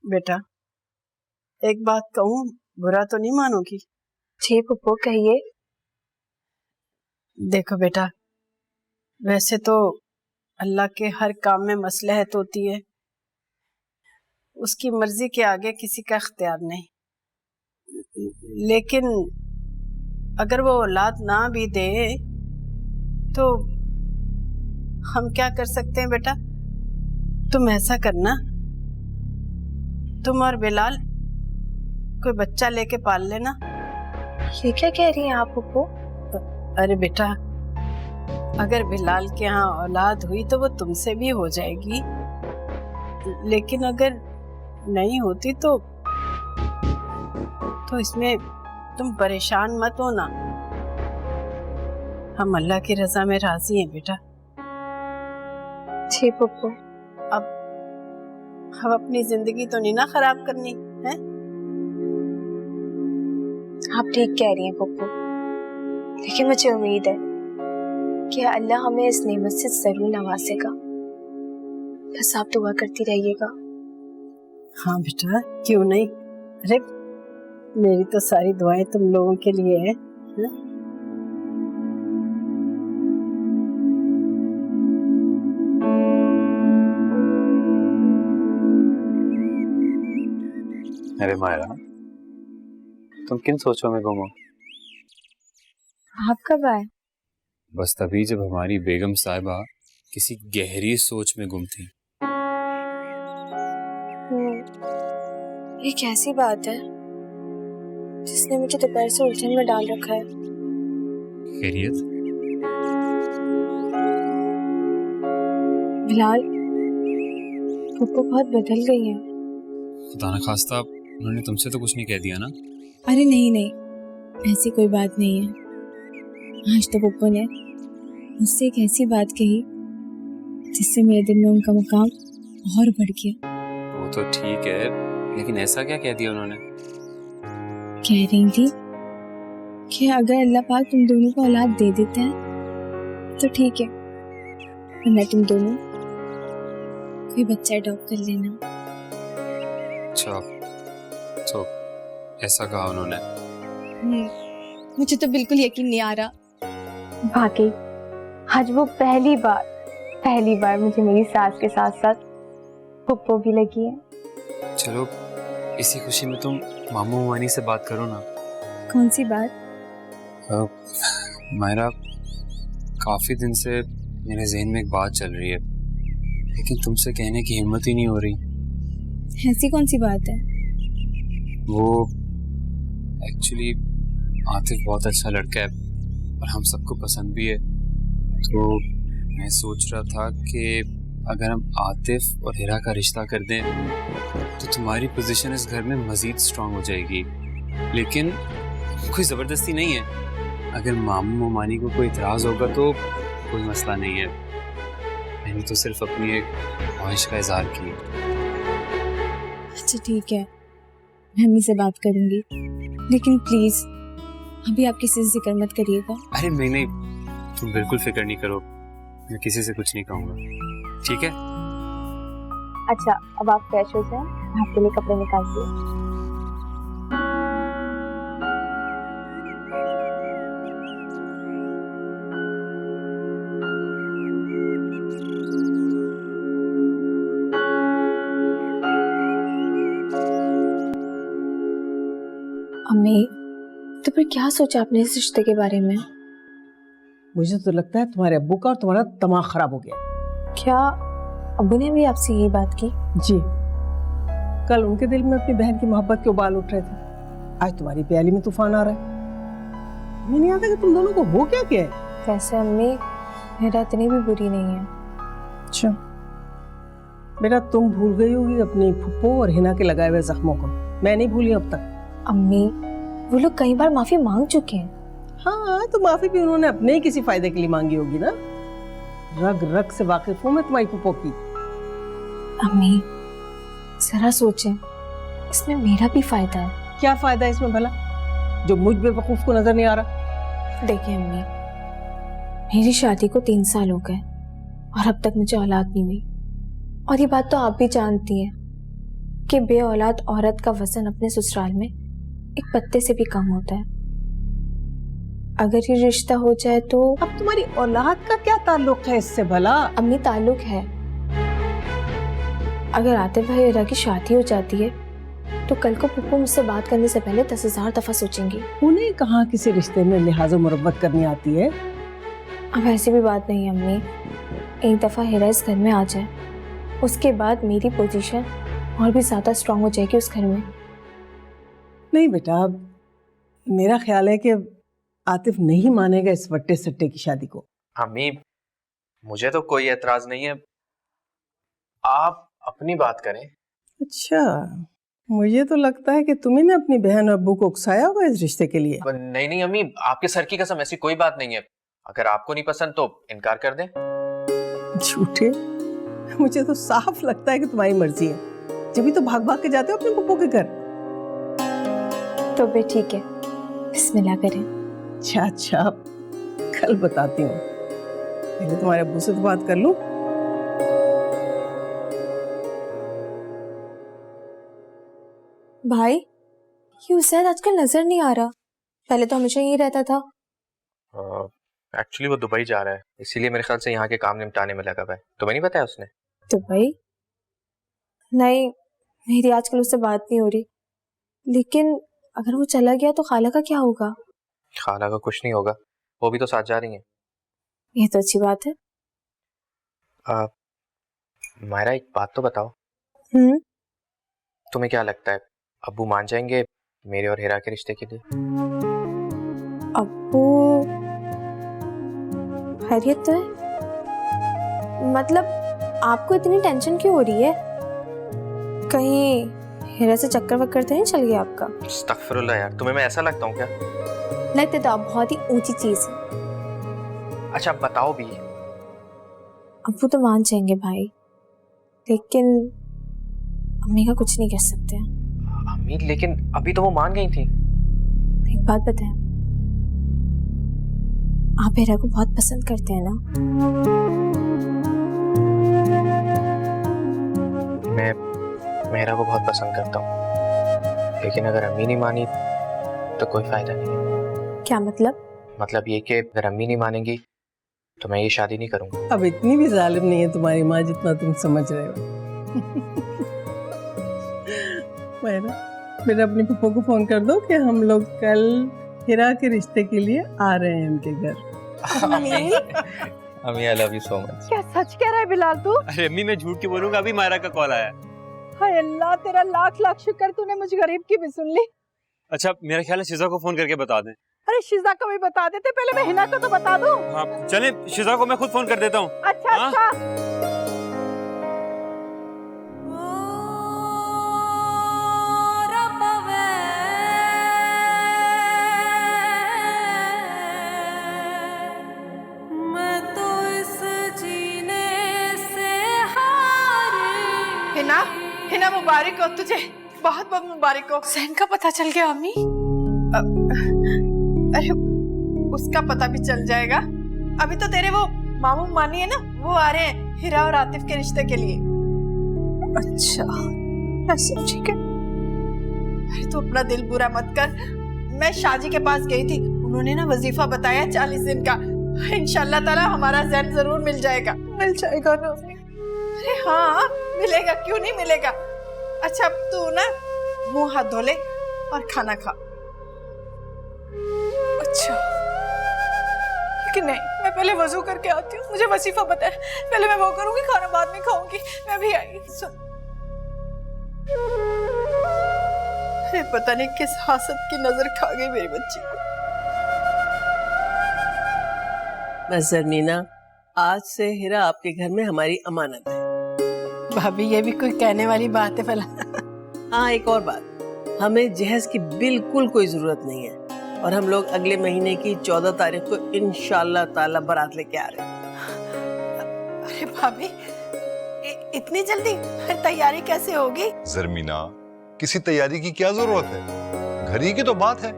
बेटा एक बात कहूँ, बुरा तो नहीं मानोगी? जी पप्पू कहिए। देखो बेटा, वैसे तो अल्लाह के हर काम में मसलहत होती है, उसकी मर्जी के आगे किसी का इख्तियार नहीं। लेकिन अगर वो औलाद ना भी दे तो हम क्या कर सकते हैं बेटा? तुम ऐसा करना, तुम और बिलाल कोई बच्चा लेके पाल लेना। ये क्या कह रही हैं आप पप्पू? अरे बेटा, अगर बिलाल के यहाँ औलाद हुई तो वो तुमसे भी हो जाएगी, लेकिन अगर नहीं होती तो इसमें तुम परेशान मत होना। हम अल्लाह की रजा में राजी हैं बेटा। जी पप्पू। अब हम अपनी जिंदगी तो नहीं ना खराब करनी है? आप ठीक कह रही हैं पप्पू, लेकिन मुझे उम्मीद है कि अल्लाह हमें इस नेमत से जरूर नवाजेगा। बस आप दुआ करती रहिएगा। हाँ बेटा, क्यों नहीं। अरे मेरी तो सारी दुआएं तुम लोगों के लिए है। अरे मायरा, तुम किन सोचों में गुम हो? आप कब आए? बस तभी जब हमारी बेगम साहिबा किसी गहरी सोच में गुम थी। ये कैसी बात है जिसने मुझे दोपहर से उलझन में डाल रखा है? खैरियत? बिलाल, पप्पू बहुत बदल गई हैं। खुदा न खास्ता उन्होंने तुमसे तो कुछ नहीं कह दिया ना? अरे नहीं नहीं, ऐसी कोई बात नहीं है। आज तो पप्पू ने मुझसे एक ऐसी बात कही जिससे मेरे दिल में उनका मुकाम और बढ़ गया। वो तो ठीक है, लेकिन ऐसा क्या कह दिया उन्होंने? कह रही थी कि अगर अल्लाह पाक तुम दोनों को औलाद दे देता है तो ठीक है, वरना तुम दोनों कोई बच्चा अडॉप्ट कर लेना। अच्छा, तो ऐसा कहा उन्होंने? मुझे तो बिल्कुल यकीन नहीं आ रहा। वाकई आज वो पहली बार मुझे मेरी सास के साथ साथ पप्पू भी लगी है। चलो इसी खुशी में तुम मामू मानी से बात करो ना। कौन सी बात? मायरा, काफी दिन से मेरे जहन में एक बात चल रही है, लेकिन तुमसे कहने की हिम्मत ही नहीं हो रही। ऐसी कौन सी बात है? वो एक्चुअली आतिफ बहुत अच्छा लड़का है और हम सबको पसंद भी है, तो मैं सोच रहा था कि अगर हम आतिफ और हिरा का रिश्ता कर दें तो तुम्हारी पोजीशन इस घर में मजीद स्ट्रांग हो जाएगी। लेकिन कोई ज़बरदस्ती नहीं है, अगर मामू मानी को कोई इतराज़ होगा तो कोई मसला नहीं है। मैंने तो सिर्फ अपनी एक ख्वाहिश का इजहार की। अच्छा ठीक है, मैं अम्मी से बात करूंगी, लेकिन प्लीज अभी आप किसी से जिक्र मत करिएगा। अरे नहीं, तुम बिल्कुल फिक्र नहीं करो, मैं किसी से कुछ नहीं कहूँगा, ठीक है? अच्छा अब आप फ्रेश हो जाएं, आपके लिए कपड़े निकालती हूँ। अम्मी, तो फिर क्या सोचा आपने इस रिश्ते के बारे में? मुझे तो लगता है तुम्हारे अब्बू का और तुम्हारा दिमाग खराब हो गया। क्या अब्बू ने भी आपसे यही बात की? जी, कल उनके दिल में अपनी बहन की मोहब्बत के उबाल उठ रहे थे, आज तुम्हारी प्याली में तूफान आ रहा है। मुझे नहीं आता कि तुम दोनों को हो क्या है। वैसे अम्मी, मेरा इतनी भी बुरी नहीं है। अच्छा बेटा, तुम भूल गई होगी अपनी फुप्पो और हिना के लगाए हुए जख्मों को, मैं नहीं भूली अब तक। अम्मी, वो लोग कई बार माफी मांग चुके हैं। हाँ, तो माफी भी उन्होंने अपने ही किसी फायदे के लिए मांगी होगी ना। रग रग से वाकिफ हूँ मैं तुम्हारी फुप्पो की। अम्मी जरा सोचें, इसमें मेरा भी फायदा है। क्या फायदा है इसमें भला, जो मुझ बेवकूफ को नजर नहीं आ रहा? देखिए अम्मी, मेरी शादी को 3 साल हो गए और अब तक मुझे औलाद नहीं हुई, और ये बात तो आप भी जानती हैं। कि बे औलाद औरत का वजन अपने ससुराल में एक पत्ते से भी कम होता है। अगर ये रिश्ता हो जाए तो अब तुम्हारी औलाद का क्या ताल्लुक है इससे भला? अम्मी ताल्लुक है। अगर आतिफ भाई हिरा की शादी हो जाती है तो कल को पप्पू मुझसे बात करने से पहले 10,000 दफा सोचेंगी। उन्हें कहाँ किसी रिश्ते में लिहाज मुरब्बत करनी आती है? अब ऐसी भी बात नहीं है अम्मी, एक दफा हिरा इस घर में आ जाए उसके बाद मेरी पोजीशन और भी ज्यादा स्ट्रांग हो जाएगी उस घर में। नहीं बेटा, मेरा ख्याल है कि आतिफ नहीं मानेगा इस वट्टे सट्टे की शादी को। अम्मी मुझे तो कोई एतराज नहीं है, आप अपनी बात करें। अच्छा, मुझे तो लगता है कि तुम्ही ने अपनी बहन और अब्बू को उकसाया होगा इस रिश्ते के लिए। नहीं नहीं अम्मी, आपके सर की कसम, ऐसी कोई बात नहीं है। अगर आपको नहीं पसंद तो इनकार कर दें। झूठे, मुझे तो साफ लगता है कि तुम्हारी मर्जी है, जब भी तो भाग भाग के जाते हो अपने पप्पू के घर। तो बे ठीक है, बिस्मिल्लाह करें। अच्छा, कल बताती हूँ, पहले तुम्हारे अब्बू से तो बात कर लूं। भाई ये उसैद आजकल नजर नहीं आ रहा, पहले तो हमेशा यही रहता था। एक्चुअली वो दुबई जा रहा है, इसीलिए मेरे ख्याल से यहाँ के काम निपटाने में लगा हुआ है। तुम्हें नहीं बताया उसने? दुबई? नहीं, मेरी आजकल उससे बात नहीं हो रही। लेकिन अगर वो चला गया तो खाला का क्या होगा? खाला का कुछ नहीं होगा, वो भी तो साथ जा रही हैं। ये तो अच्छी बात है। मायरा एक बात तो बताओ, तुम्हें क्या लगता है अब्बू मान जाएंगे मेरे और हिरा के रिश्ते के लिए? अब्बू खैरियत तो है? मतलब आपको इतनी टेंशन क्यों हो रही है? कहीं हिरा से चक्कर वक्कर तो नहीं चल गया आपका? अस्तगफिरुल्लाह यार, तुम्हें मैं ऐसा लगता हूँ क्या? लगते तो आप बहुत ही ऊंची चीज है। अच्छा बताओ भी। अब्बू तो मान जाएंगे भाई, लेकिन अम्मी का कुछ नहीं कर सकते। अम्मी लेकिन अभी तो वो मान गई थी। एक बात बताएं, आप हिरा को बहुत पसंद करते हैं ना? मैं हिरा को बहुत पसंद करता हूँ, लेकिन अगर अम्मी नहीं मानी तो कोई फायदा नहीं है। क्या मतलब? मतलब ये कि अगर अम्मी नहीं मानेंगी तो मैं ये शादी नहीं करूंगा। अब इतनी भी जालिम नहीं है तुम्हारी माँ जितना तुम समझ रहे हो। मेरा अपने पप्पू को फोन कर दो कि हम लोग कल हिरा के रिश्ते के लिए आ रहे हैं उनके घर। अम्मी I love you so much. क्या सच कह रहा है बिलाल तू? अरे अम्मी मैं झूठ क्यों बोलूंगा, अभी मायरा का कॉल आया। हाय अल्लाह, तेरा लाख लाख शुक्र तूने मुझ गरीब की भी सुन ली। अच्छा मेरा ख्याल है शिजा को फोन करके बता दें। अरे शिजा को भी बता देते, पहले मैं हिना को तो बता दूं। हाँ चले, शिजा को मैं खुद फोन कर देता हूँ। अच्छा अच्छा। हिना, हिना मुबारक हो तुझे, बहुत बहुत मुबारक हो। सहन का पता चल गया अम्मी? अरे उसका पता भी चल जाएगा, अभी तो तेरे वो मामू मानी है ना, वो आ रहे हैं हिरा और आतिफ के रिश्ते के लिए। अच्छा ऐसा, ठीक है। अरे तू अपना दिल बुरा मत कर, मैं शाजी के पास गई थी, उन्होंने ना वजीफा बताया 40 दिन का। इंशाल्लाह ताला हमारा ज़ैन जरूर मिल जाएगा। मिल जाएगा ना? अरे हाँ मिलेगा, क्यों नहीं मिलेगा। अच्छा तू ना मुंह हाथ धो ले और खाना खा। अच्छा लेकिन नहीं, मैं पहले वजू करके आती हूँ, मुझे वजीफा पता है, पहले मैं वो करूंगी, खाना बाद में खाऊंगी। मैं भी आई। सुन, अरे पता नहीं किस हासद की नजर खा गई मेरी बच्ची को। बस ज़रमीना, आज से हिरा आपके घर में हमारी अमानत है। भाभी ये भी कोई कहने वाली बात है भला? हाँ एक और बात, हमें जहेज की बिल्कुल कोई जरूरत नहीं है, और हम लोग अगले महीने की 14 तारीख को इंशाल्लाह ताला बारात लेके आ रहे हैं। अरे भाभी इतनी जल्दी फिर तैयारी कैसे होगी? ज़रमीना, किसी तैयारी की क्या जरूरत है, घर ही की तो बात है।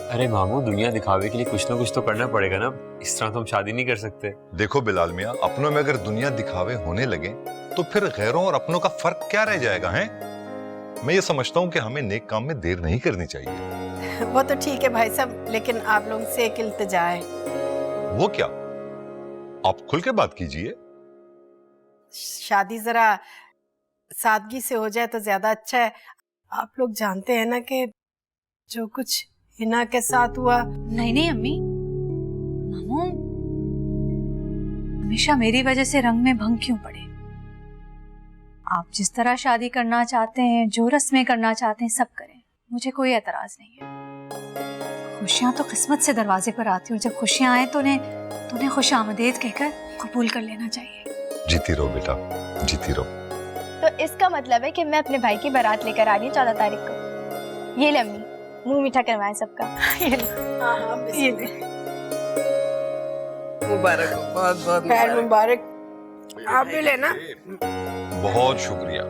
अरे मामू, दुनिया दिखावे के लिए कुछ ना कुछ तो करना पड़ेगा ना, इस तरह तो हम शादी नहीं कर सकते। देखो बिलाल मियाँ, अपनों में अगर दुनिया दिखावे होने लगे तो फिर गैरों और अपनों का फर्क क्या रह जाएगा? हैं मैं ये समझता हूँ कि हमें नेक काम में देर नहीं करनी चाहिए। वो तो ठीक है भाई साहब, लेकिन आप लोगों से एक इल्तिजा है। वो क्या? आप खुल के बात कीजिए। शादी जरा सादगी से हो जाए तो ज्यादा अच्छा है। आप लोग जानते हैं ना कि जो कुछ हिना के साथ हुआ। नहीं नहीं अम्मी, मामू हमेशा मेरी वजह से रंग में भंग क्यों पड़े? आप जिस तरह शादी करना चाहते हैं, जो रस्में करना चाहते हैं, सब करें, मुझे कोई एतराज नहीं है। खुशियां तो किस्मत से दरवाजे पर आती हैं, और जब खुशियां आए तो उन्हें खुशामदीद कहकर कबूल कर लेना चाहिए। जीती रहो बेटा, जीती रहो। तो इसका मतलब है कि मैं अपने भाई की बारात लेकर आ रही हूँ 14 तारीख को। ये ले अम्मी, मुंह मीठा करवाएं सबका। ये ले। हाँ हाँ ये ले। मुबारक हो, बहुत बहुत खैर मुबारक। आप भी लेना। बहुत शुक्रिया,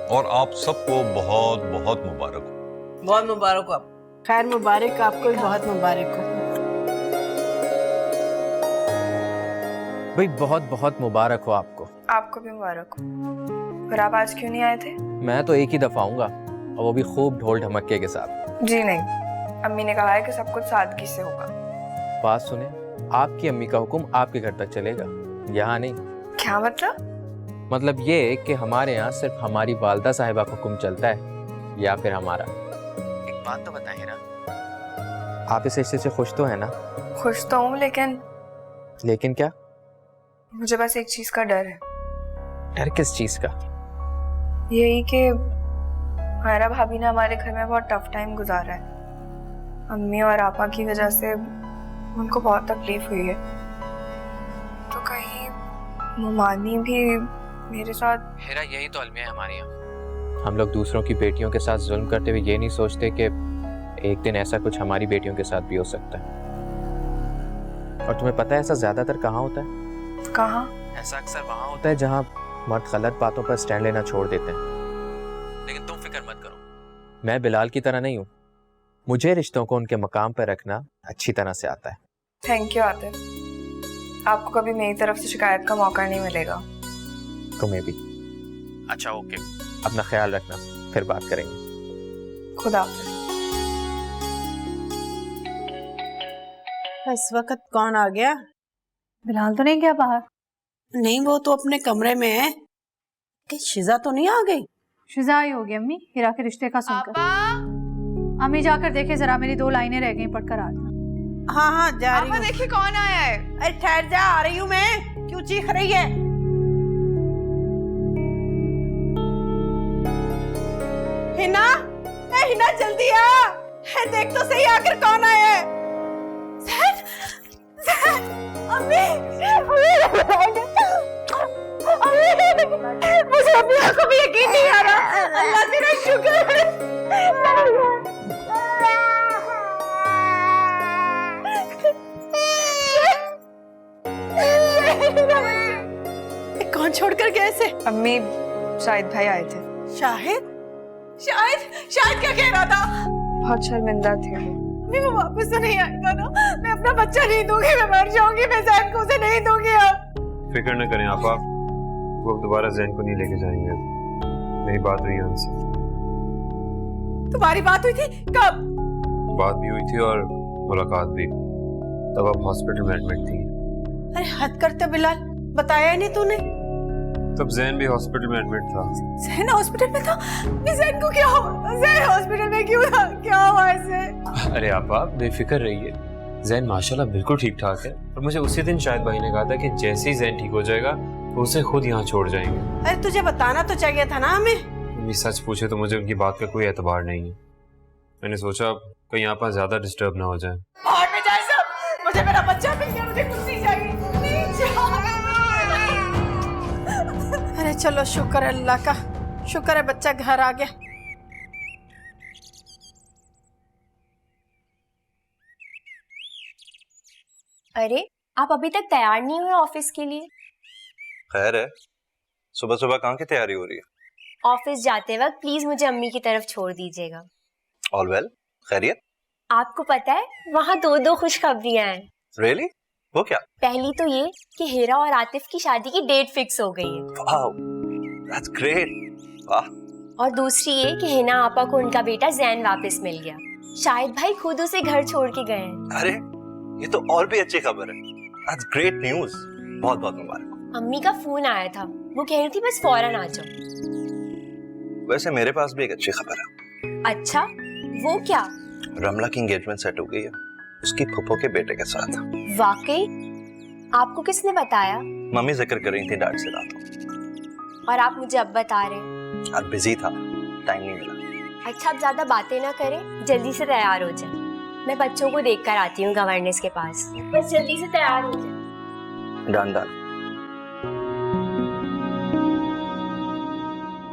और आप सबको बहुत बहुत मुबारक हो। बहुत मुबारक हो आप। खैर मुबारक, आपको भी बहुत मुबारक हो। भाई बहुत बहुत मुबारक हो आपको। आपको भी मुबारक हो। और आप आज क्यों नहीं आए थे? मैं तो एक ही दफा आऊंगा, और वो भी खूब ढोल ढमक्के के साथ। जी नहीं, अम्मी ने कहा है कि सब कुछ सादगी से होगा। बात सुने, आपकी अम्मी का हुक्म आपके घर तक चलेगा, यहाँ नहीं। क्या मतलब? मतलब ये कि हमारे यहाँ सिर्फ हमारी वालदा साहिबा का हुक्म चलता है, या फिर हमारा। एक बात तो बताइए ना, आप इस रिश्ते से खुश तो है ना? खुश तो हूँ, लेकिन क्या? मुझे बस एक चीज का डर है। डर किस चीज का? यही कि मायरा भाभी ने हमारे घर में बहुत टफ टाइम गुजारा है। अम्मी और आपा की वजह से उनको बहुत तकलीफ हुई है, तो कहीं मुमानी भी मेरे साथ। हेरा, यही तो अलमिया है हमारे यहाँ। हम लोग दूसरों की बेटियों के साथ जुल्म करते हुए ये नहीं सोचते कि एक दिन ऐसा कुछ हमारी बेटियों के साथ भी हो सकता है। और तुम्हें पता है ऐसा ज्यादातर कहाँ होता है? कहाँ? ऐसा अक्सर वहाँ होता है जहाँ मर्द गलत बातों पर स्टैंड लेना छोड़ देते हैं। लेकिन तुम फिक्र मत करो, मैं बिलाल की तरह नहीं हूँ। मुझे रिश्तों को उनके मकाम पर रखना अच्छी तरह से आता है। थैंक यू आतिफ, आपको कभी मेरी तरफ से शिकायत का मौका नहीं मिलेगा। तुम्हें भी। अच्छा ओके, अपना ख्याल रखना, फिर बात करेंगे। खुदा हाफिज। इस वक्त कौन आ गया? बिलाल तो नहीं गया बाहर? नहीं, वो तो अपने कमरे में है। कि शिजा तो नहीं आ गई? शिजा ही होगी अम्मी, हीरा के रिश्ते का सुनकर। अम्मी जाकर देखे जरा, मेरी 2 लाइनें रह गई, पढ़कर आ जाना। हाँ हाँ जा रही हूँ। देखिए कौन आया है। अरे ठहर जा, आ रही हूँ मैं। क्यों चीख रही है? हिना, हिना जल्दी आ। देख तो सही आखिर कौन आया है। ज़ैन, ज़ैन, अम्मी, मुझे अपनी आंखों में यकीन नहीं आ रहा। अल्लाह तेरा शुक्र है। कौन छोड़कर गए ऐसे? अम्मी, शाहिद भाई आए थे। शाहिद? शाहिद क्या कह रहा था? बहुत शर्मिंदा थे वो। वो वापस तो नहीं आएगा ना? मैं अपना बच्चा नहीं दूंगी, मैं मर जाऊंगी। मैं ज़ैन को उसे नहीं दूंगी। अब फिक्र न करें आप वो दोबारा ज़ैन को नहीं लेके जाएंगे। मेरी बात हुई है उनसे। तुम्हारी बात हुई थी? कब? बात भी हुई थी और मुलाकात भी, तब आप हॉस्पिटल में एडमिट थी। अरे हद करते बिलाल, बताया नहीं तूने? तब ज़ैन भी हॉस्पिटल में एडमिट था। ज़ैन हॉस्पिटल में था? ज़ैन को क्या हुआ? ज़ैन हॉस्पिटल में क्यों था? क्या हुआ इसे? अरे आप बेफिक्र रहिए, ज़ैन माशाल्लाह बिल्कुल ठीक ठाक है। और मुझे उसी दिन शाहिद भाई ने कहा था कि जैसे ही ज़ैन ठीक हो जाएगा तो उसे खुद यहाँ छोड़ जाएंगे। अरे तुझे बताना तो चाहिए था ना हमें। अभी सच पूछे तो मुझे उनकी बात का कोई एतबार नहीं है। मैंने सोचा कहीं यहाँ पर ज्यादा डिस्टर्ब ना हो जाए। भाग में जाए सब, मुझे मेरा बच्चा मिल गया, मुझे कुर्सी चाहिए। अरे चलो, शुक्र है अल्लाह का, शुक्र है बच्चा घर आ गया। अरे आप अभी तक तैयार नहीं हुए ऑफिस के लिए? खैर है, सुबह सुबह कहाँ की तैयारी हो रही है? ऑफिस जाते वक्त प्लीज मुझे अम्मी की तरफ छोड़ दीजिएगा। ऑल वेल, खैरियत? आपको पता है वहाँ 2 खुशखबरियां हैं। रियली? वो क्या? पहली तो ये कि हीरा और आतिफ की शादी की डेट फिक्स हो गई है। Wow, that's great. वाह। और दूसरी ये कि हिना आपा को उनका बेटा जैन वापस मिल गया। शायद भाई खुद उसे घर छोड़ के गए हैं। अरे ये तो और भी अच्छी खबर है। आज ग्रेट न्यूज, बहुत बहुत मुबारक। अम्मी का फोन आया था, वो कह रही थी बस फौरन आ जाओ। वैसे मेरे पास भी एक अच्छी खबर है। अच्छा, वो क्या? रमला की एंगेजमेंट सेट हो गई है उसकी फूफो के बेटे के साथ। वाकई? आपको किसने बताया? मम्मी जिक्र कर रही थी डैड से रात को। और आप मुझे अब बता रहे हैं? आज बिजी था, टाइम नहीं मिला। अच्छा, आप ज्यादा बातें ना करें, जल्दी से तैयार हो जाए। मैं बच्चों को देख कर आती हूँ गवर्नेंस के पास। बस जल्दी से तैयार हो जाए। Done done.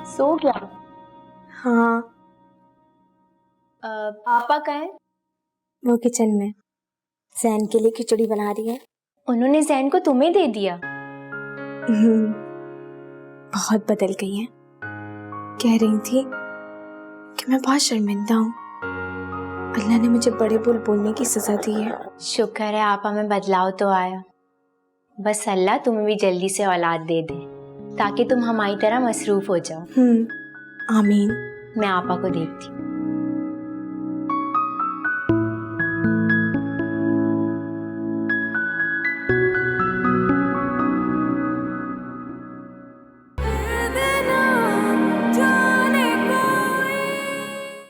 सो गया? हाँ। पापा कहाँ हैं? वो किचन में जैन के लिए खिचड़ी बना रही है। उन्होंने जैन को तुम्हें दे दिया? बहुत बदल गई है। कह रही थी कि मैं बहुत शर्मिंदा हूँ, अल्लाह ने मुझे बड़े बोल बोलने की सजा दी है। शुक्र है आपा में बदलाव तो आया। बस अल्लाह तुम्हें भी जल्दी से औलाद दे दे ताकि तुम हमारी तरह मसरूफ हो जाओ। आमीन। मैं आपा को देखती हूँ।